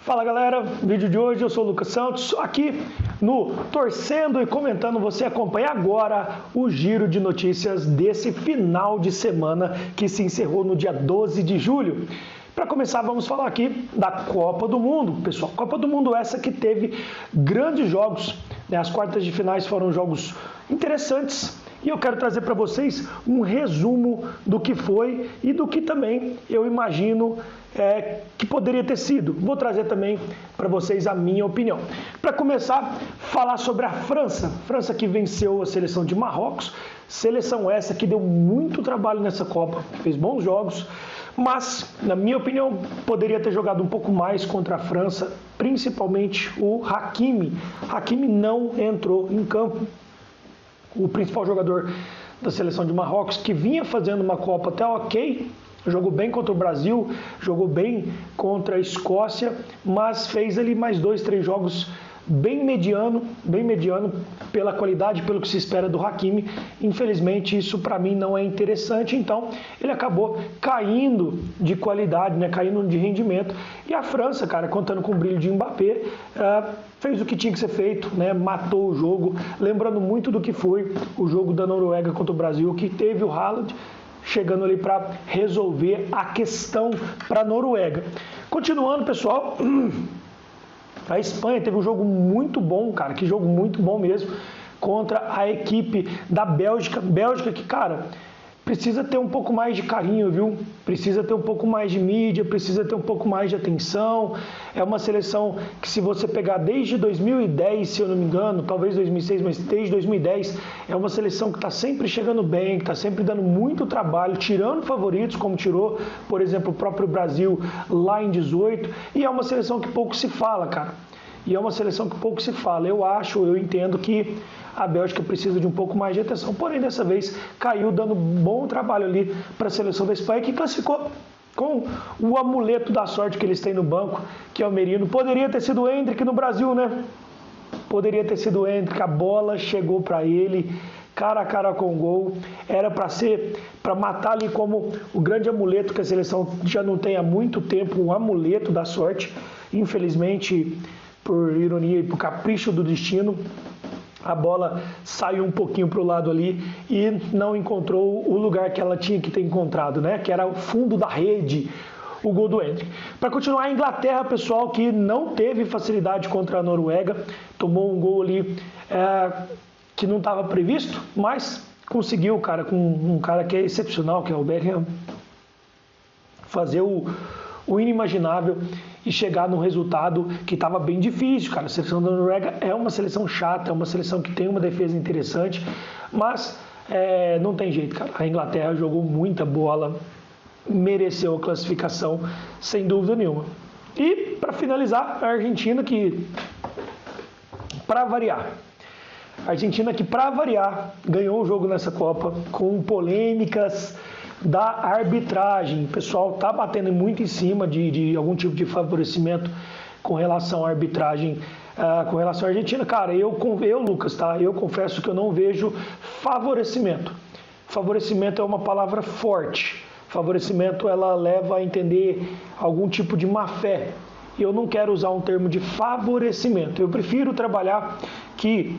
Fala galera, vídeo de hoje eu sou o Lucas Santos, aqui no Torcendo e Comentando. Você acompanha agora o giro de notícias desse final de semana que se encerrou no dia 12 de julho. Para começar, vamos falar aqui da Copa do Mundo. Pessoal, Copa do Mundo essa que teve grandes jogos, né? As quartas de finais foram jogos interessantes. E eu quero trazer para vocês um resumo do que foi e do que também eu imagino que poderia ter sido. Vou trazer também para vocês a minha opinião. Para começar, falar sobre a França. França que venceu a seleção de Marrocos. Seleção essa que deu muito trabalho nessa Copa. Fez bons jogos, mas, na minha opinião, poderia ter jogado um pouco mais contra a França, principalmente o Hakimi. Hakimi não entrou em campo. O principal jogador da seleção de Marrocos, que vinha fazendo uma Copa até ok, jogou bem contra o Brasil, jogou bem contra a Escócia, mas fez ali mais 2, 3 jogos bem mediano pela qualidade, pelo que se espera do Hakimi. Infelizmente isso para mim não é interessante, então ele acabou caindo de qualidade, né? Caindo de rendimento. E a França, cara, contando com o brilho de Mbappé, fez o que tinha que ser feito, né? Matou o jogo, lembrando muito do que foi o jogo da Noruega contra o Brasil, que teve o Haaland chegando ali para resolver a questão para a Noruega. Continuando, pessoal, a Espanha teve um jogo muito bom, cara, que jogo muito bom mesmo, contra a equipe da Bélgica. Bélgica que, cara, precisa ter um pouco mais de carinho, viu? Precisa ter um pouco mais de mídia, precisa ter um pouco mais de atenção. É uma seleção que, se você pegar desde 2010, se eu não me engano, talvez 2006, mas desde 2010, é uma seleção que está sempre chegando bem, que está sempre dando muito trabalho, tirando favoritos, como tirou, por exemplo, o próprio Brasil lá em 18, e é uma seleção que pouco se fala, cara. E é uma seleção que pouco se fala. Eu entendo que a Bélgica precisa de um pouco mais de atenção, porém dessa vez caiu dando bom trabalho ali para a seleção da Espanha, que classificou com o amuleto da sorte que eles têm no banco, que é o Merino. Poderia ter sido o Endrick no Brasil, né? Poderia ter sido o Endrick, a bola chegou para ele, cara a cara com o gol, era para matar ali como o grande amuleto que a seleção já não tem há muito tempo, um amuleto da sorte. Infelizmente, por ironia e por capricho do destino, a bola saiu um pouquinho para o lado ali e não encontrou o lugar que ela tinha que ter encontrado, né? Que era o fundo da rede, o gol do Endrick. Para continuar, a Inglaterra, pessoal, que não teve facilidade contra a Noruega, tomou um gol ali que não estava previsto, mas conseguiu, cara, com um cara que é excepcional, que é o Bellingham, fazer o inimaginável e chegar num resultado que estava bem difícil, cara. A seleção da Noruega é uma seleção chata, é uma seleção que tem uma defesa interessante, mas não tem jeito, cara. A Inglaterra jogou muita bola, mereceu a classificação, sem dúvida nenhuma. E, para finalizar, a Argentina que, para variar, ganhou o jogo nessa Copa com polêmicas da arbitragem. O pessoal tá batendo muito em cima de algum tipo de favorecimento com relação à arbitragem, com relação à Argentina. Cara, eu Lucas, tá? Eu confesso que eu não vejo favorecimento. Favorecimento é uma palavra forte. Favorecimento, ela leva a entender algum tipo de má fé. Eu não quero usar um termo de favorecimento. Eu prefiro trabalhar que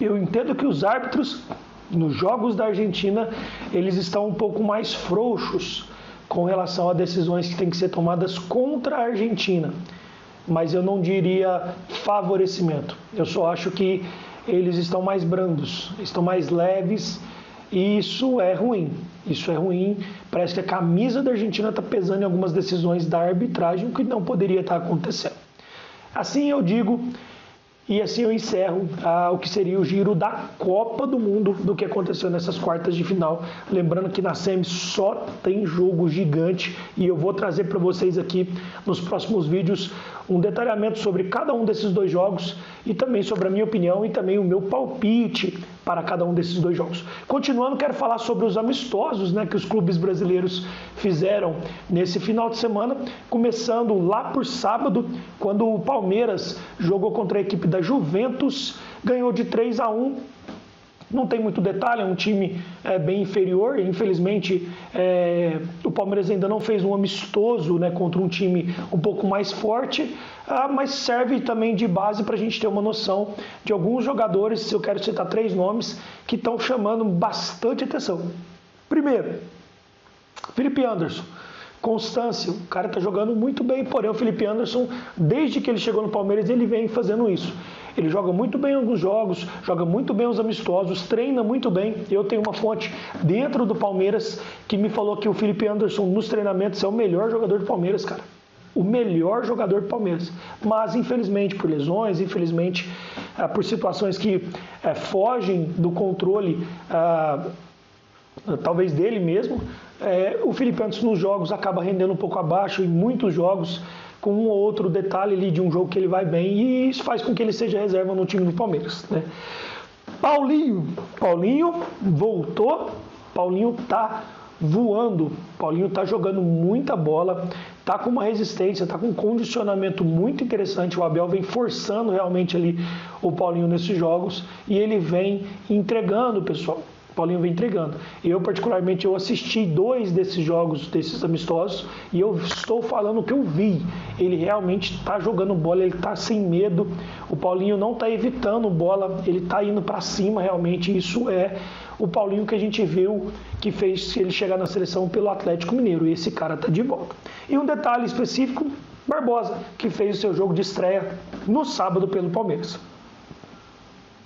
eu entendo que os árbitros nos jogos da Argentina, eles estão um pouco mais frouxos com relação a decisões que têm que ser tomadas contra a Argentina. Mas eu não diria favorecimento. Eu só acho que eles estão mais brandos, estão mais leves, e isso é ruim. Isso é ruim. Parece que a camisa da Argentina está pesando em algumas decisões da arbitragem, o que não poderia estar acontecendo. Assim eu digo. E assim eu encerro o que seria o giro da Copa do Mundo, do que aconteceu nessas quartas de final. Lembrando que na semi só tem jogo gigante e eu vou trazer para vocês aqui nos próximos vídeos um detalhamento sobre cada um desses dois jogos e também sobre a minha opinião e também o meu palpite para cada um desses dois jogos. Continuando, quero falar sobre os amistosos, né, que os clubes brasileiros fizeram nesse final de semana, começando lá por sábado, quando o Palmeiras jogou contra a equipe da Juventus, ganhou de 3-1 não tem muito detalhe, é um time bem inferior. Infelizmente, o Palmeiras ainda não fez um amistoso, né, contra um time um pouco mais forte, mas serve também de base para a gente ter uma noção de alguns jogadores. Eu quero citar 3 nomes que estão chamando bastante atenção. Primeiro, Felipe Anderson. Constância, o cara está jogando muito bem, porém o Felipe Anderson, desde que ele chegou no Palmeiras, ele vem fazendo isso. Ele joga muito bem alguns jogos, joga muito bem os amistosos, treina muito bem. Eu tenho uma fonte dentro do Palmeiras que me falou que o Felipe Anderson nos treinamentos é o melhor jogador do Palmeiras, cara. O melhor jogador do Palmeiras. Mas, infelizmente, por lesões, infelizmente, por situações que fogem do controle, talvez dele mesmo, o Felipe Anderson nos jogos acaba rendendo um pouco abaixo, em muitos jogos, com um ou outro detalhe ali de um jogo que ele vai bem, e isso faz com que ele seja reserva no time do Palmeiras, né? Paulinho voltou, Paulinho tá voando, Paulinho tá jogando muita bola, tá com uma resistência, tá com um condicionamento muito interessante. O Abel vem forçando realmente ali o Paulinho nesses jogos e ele vem entregando, pessoal. Paulinho vem entregando. Eu, particularmente, eu assisti 2 desses jogos, desses amistosos, e eu estou falando o que eu vi. Ele realmente está jogando bola, ele está sem medo. O Paulinho não está evitando bola, ele está indo para cima, realmente. Isso é o Paulinho que a gente viu que fez ele chegar na seleção pelo Atlético Mineiro. E esse cara está de volta. E um detalhe específico, Barbosa, que fez o seu jogo de estreia no sábado pelo Palmeiras.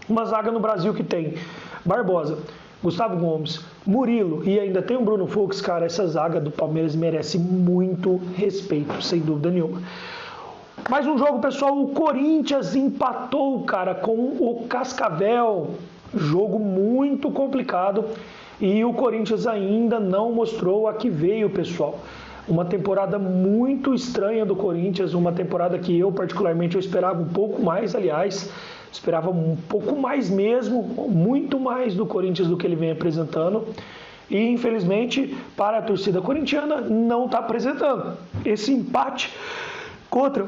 Uma zaga no Brasil que tem Barbosa, Gustavo Gomes, Murilo e ainda tem o Bruno Fux, cara. Essa zaga do Palmeiras merece muito respeito, sem dúvida nenhuma. Mais um jogo, pessoal. O Corinthians empatou, cara, com o Cascavel. Jogo muito complicado. E o Corinthians ainda não mostrou a que veio, pessoal. Uma temporada muito estranha do Corinthians. Uma temporada que eu, particularmente, eu esperava um pouco mais, aliás. Esperava um pouco mais mesmo, muito mais do Corinthians do que ele vem apresentando. E, infelizmente, para a torcida corintiana, não está apresentando. Esse empate contra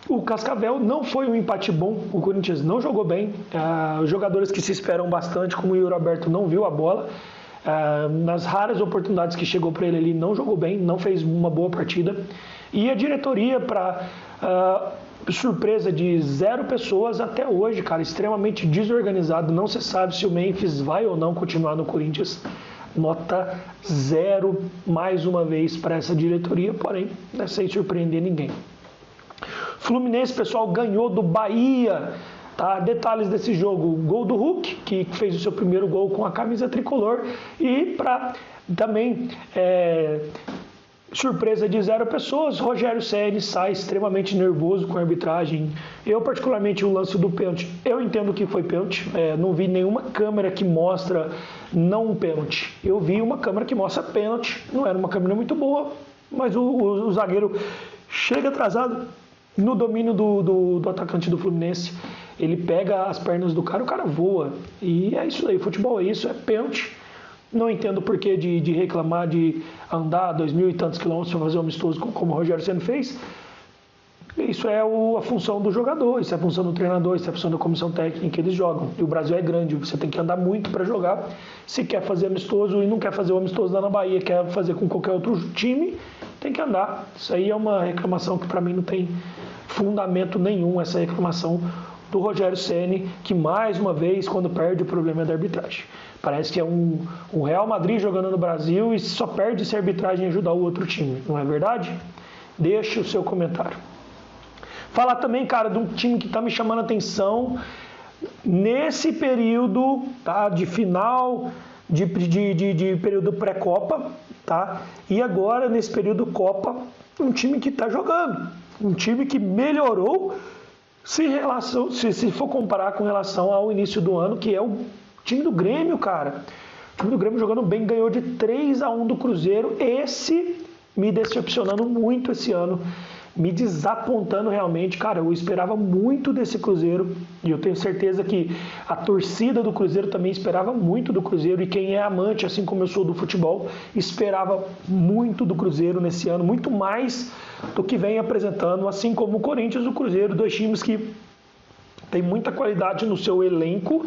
o Cascavel não foi um empate bom. O Corinthians não jogou bem. Os jogadores que se esperam bastante, como o Yuri Alberto, não viu a bola. Nas raras oportunidades que chegou para ele, ele não jogou bem, não fez uma boa partida. E a diretoria, para surpresa de 0 pessoas até hoje, cara, extremamente desorganizado. Não se sabe se o Memphis vai ou não continuar no Corinthians. Nota 0 mais uma vez para essa diretoria, porém, sem surpreender ninguém. Fluminense, pessoal, ganhou do Bahia. Tá? Detalhes desse jogo: o gol do Hulk, que fez o seu primeiro gol com a camisa tricolor, e para também surpresa de 0 pessoas, Rogério Ceni sai extremamente nervoso com a arbitragem. Eu, particularmente, o lance do pênalti, eu entendo que foi pênalti. Não vi nenhuma câmera que mostra não um pênalti. Eu vi uma câmera que mostra pênalti. Não era uma câmera muito boa, mas o zagueiro chega atrasado no domínio do atacante do Fluminense. Ele pega as pernas do cara, o cara voa. E é isso aí, futebol é isso, é pênalti. Não entendo o porquê de reclamar de andar 2.000 e tantos quilômetros para fazer um amistoso como o Rogério Ceni fez. Isso é a função do jogador, isso é a função do treinador, isso é a função da comissão técnica que eles jogam. E o Brasil é grande, você tem que andar muito para jogar. Se quer fazer amistoso e não quer fazer o amistoso lá na Bahia, quer fazer com qualquer outro time, tem que andar. Isso aí é uma reclamação que para mim não tem fundamento nenhum, essa reclamação do Rogério Ceni, que mais uma vez, quando perde, o problema é da arbitragem. Parece que é um Real Madrid jogando no Brasil e só perde se a arbitragem ajudar o outro time, não é verdade? Deixe o seu comentário. Falar também, cara, de um time que está me chamando a atenção nesse período, tá, de final, de período pré-Copa, tá? E agora, nesse período Copa, um time que está jogando, um time que melhorou se for comparar com relação ao início do ano, que é o time do Grêmio, cara. O time do Grêmio jogando bem, ganhou de 3-1 do Cruzeiro. Esse me decepcionando muito esse ano, me desapontando realmente. Cara, eu esperava muito desse Cruzeiro e eu tenho certeza que a torcida do Cruzeiro também esperava muito do Cruzeiro, e quem é amante, assim como eu sou do futebol, esperava muito do Cruzeiro nesse ano, muito mais do que vem apresentando, assim como o Corinthians e o Cruzeiro, 2 times que tem muita qualidade no seu elenco,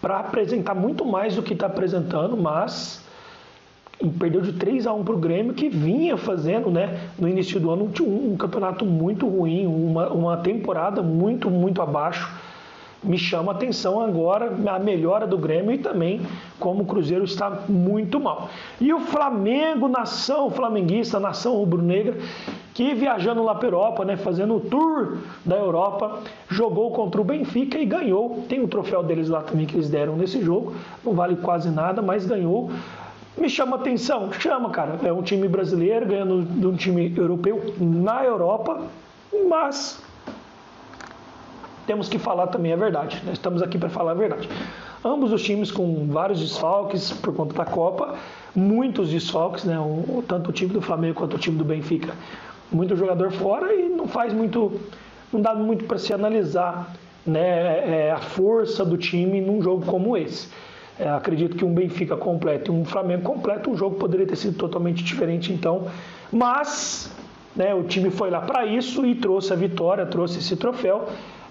para apresentar muito mais do que está apresentando, mas perdeu de 3-1 para o Grêmio, que vinha fazendo, né, no início do ano um campeonato muito ruim, uma temporada muito, muito abaixo. Me chama a atenção agora a melhora do Grêmio e também como o Cruzeiro está muito mal. E o Flamengo, nação flamenguista, nação rubro-negra, que viajando lá para a Europa, né, fazendo o tour da Europa, jogou contra o Benfica e ganhou. Tem o troféu deles lá também que eles deram nesse jogo, não vale quase nada, mas ganhou. Me chama a atenção? Chama, cara. É um time brasileiro ganhando de um time europeu na Europa, mas temos que falar também a verdade. Nós estamos aqui para falar a verdade. Ambos os times com vários desfalques por conta da Copa, muitos desfalques, né? Tanto o time do Flamengo quanto o time do Benfica. Muito jogador fora e não dá muito para se analisar, né, a força do time num jogo como esse. Acredito que um Benfica completo e um Flamengo completo, o jogo poderia ter sido totalmente diferente, então. Mas, né, o time foi lá para isso e trouxe a vitória, trouxe esse troféu.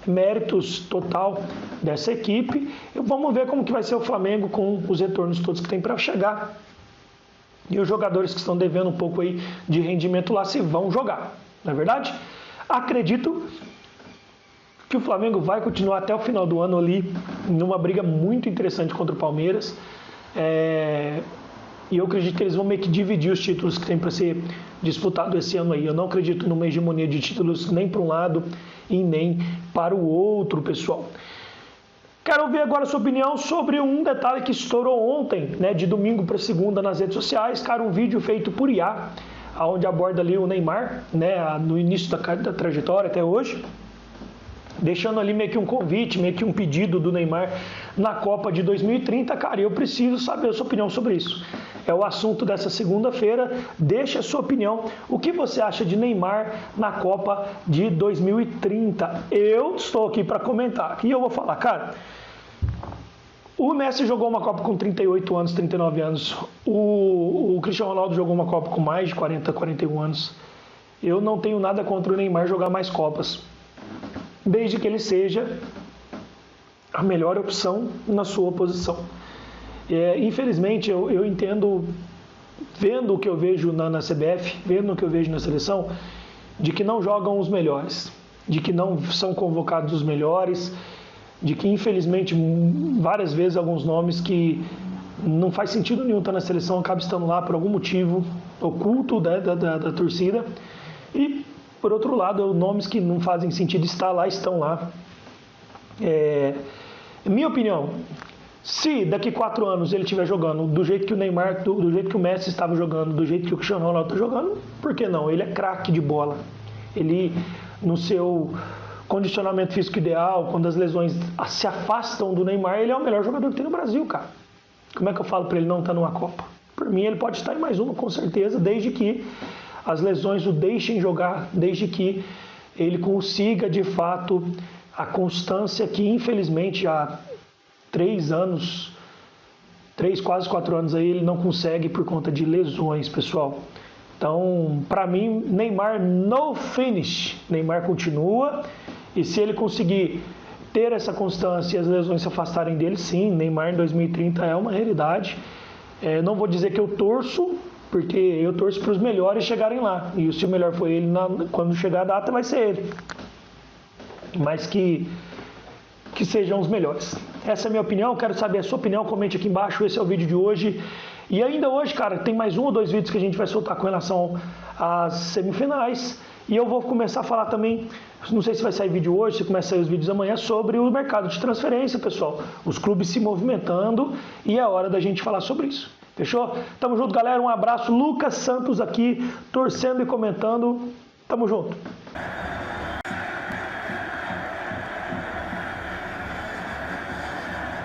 Méritos total dessa equipe. E vamos ver como que vai ser o Flamengo com os retornos todos que tem para chegar. E os jogadores que estão devendo um pouco aí de rendimento lá se vão jogar. Não é verdade? Acredito que o Flamengo vai continuar até o final do ano ali numa briga muito interessante contra o Palmeiras. E eu acredito que eles vão meio que dividir os títulos que tem para ser disputado esse ano aí. Eu não acredito numa hegemonia de títulos nem para um lado e nem para o outro, pessoal. Quero ouvir agora a sua opinião sobre um detalhe que estourou ontem, né, de domingo para segunda nas redes sociais. Cara, um vídeo feito por IA, onde aborda ali o Neymar, né, no início da trajetória até hoje, deixando ali meio que um convite, meio que um pedido do Neymar na Copa de 2030. Cara, eu preciso saber a sua opinião sobre isso. É o assunto dessa segunda-feira. Deixa a sua opinião. O que você acha de Neymar na Copa de 2030? Eu estou aqui para comentar. E eu vou falar, cara, o Messi jogou uma Copa com 38 anos, 39 anos. O Cristiano Ronaldo jogou uma Copa com mais de 40, 41 anos. Eu não tenho nada contra o Neymar jogar mais Copas, desde que ele seja a melhor opção na sua posição. Infelizmente, eu entendo, vendo o que eu vejo na CBF, vendo o que eu vejo na seleção, de que não jogam os melhores, de que não são convocados os melhores, de que, infelizmente, várias vezes alguns nomes que não faz sentido nenhum estar na seleção acabam estando lá por algum motivo oculto da torcida. E, por outro lado, nomes que não fazem sentido estar lá, estão lá. Minha opinião, se daqui 4 anos ele estiver jogando do jeito que o Neymar, do jeito que o Messi estava jogando, do jeito que o Cristiano Ronaldo está jogando, por que não? Ele é craque de bola. Ele, no seu condicionamento físico ideal, quando as lesões se afastam do Neymar, ele é o melhor jogador que tem no Brasil, cara. Como é que eu falo para ele não estar numa Copa? Por mim, ele pode estar em mais uma, com certeza, desde que as lesões o deixem jogar, desde que ele consiga, de fato, a constância que, infelizmente, há 3 anos, quase 4 anos aí, ele não consegue por conta de lesões, pessoal. Então, para mim, Neymar no finish. Neymar continua, e se ele conseguir ter essa constância e as lesões se afastarem dele, sim, Neymar em 2030 é uma realidade. Não vou dizer que eu torço, porque eu torço para os melhores chegarem lá. E se o melhor for ele, quando chegar a data, vai ser ele. Mas que sejam os melhores. Essa é a minha opinião, quero saber a sua opinião, comente aqui embaixo. Esse é o vídeo de hoje. E ainda hoje, cara, tem mais 1 ou 2 vídeos que a gente vai soltar com relação às semifinais. E eu vou começar a falar também, não sei se vai sair vídeo hoje, se começa a sair os vídeos amanhã, sobre o mercado de transferência, pessoal. Os clubes se movimentando e é hora da gente falar sobre isso. Fechou? Tamo junto, galera. Um abraço. Lucas Santos aqui, torcendo e comentando. Tamo junto.